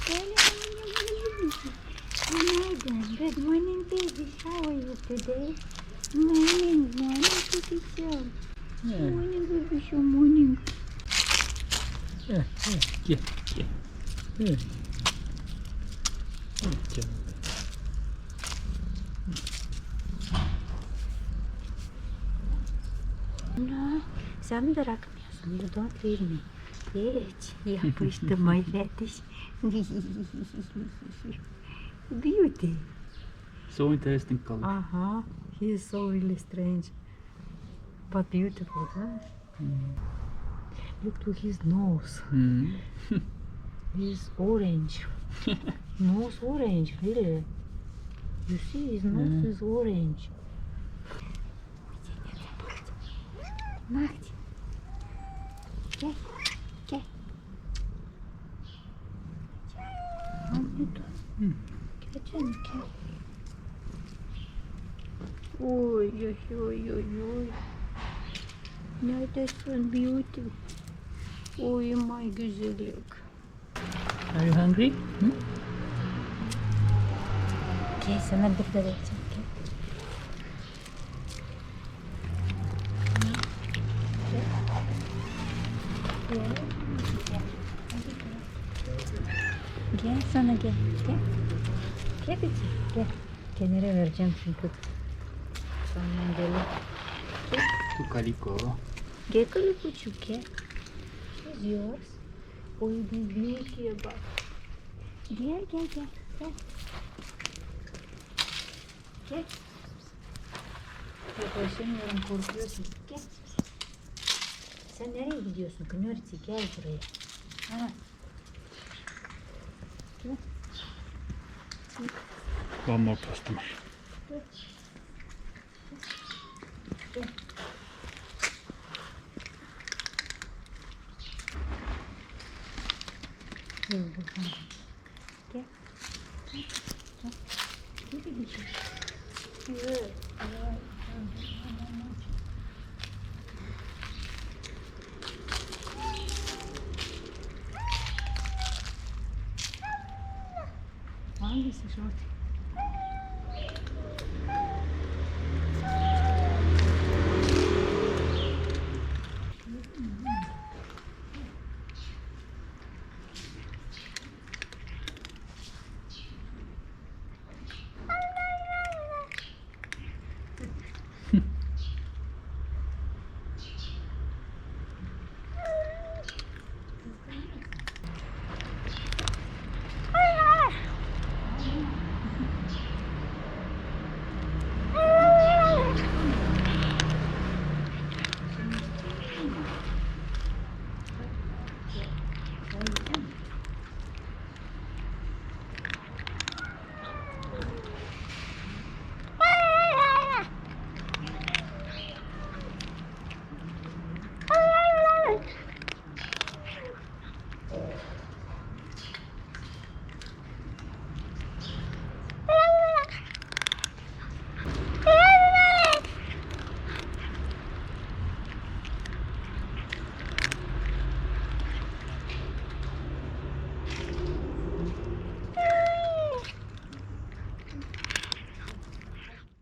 Good morning, baby. How are you today? Morning, baby show. Morning, baby show, morning. Gel. Evet. Evet canım. No, sen mi bırakmıyorsun? You don't leave me. Hiç yapıştı my fetish. Beauty. So interesting color. Aha, he is so really strange. But beautiful, huh? Look to his nose. Hmm. He's orange. Nose orange, really. You see his nose is orange. Marty. Gel. Gel. Anne dur. Gel canım gel. Oy oy oy oy oy. Neredesin beauty? Oy my güzellik. Are you hungry? Hmm? Gel sana bir de vereceğim. Gel sana gel. Gel. Gel bir gel. Kenara vereceğim çünkü. Sonra gelir. Tu calico. Gel kılıbıcık gel. It's yours. Oy bir büyük bak. Gel. Gel. Yaklaşamıyorum korkuyorsun. Gel. Sen nereye gidiyorsun? Knurti gel buraya. Ha. Gel. One more customer. Gel. Gel. Gel buradan. Gel. Gel bir şey. Evet. Hangisi şort?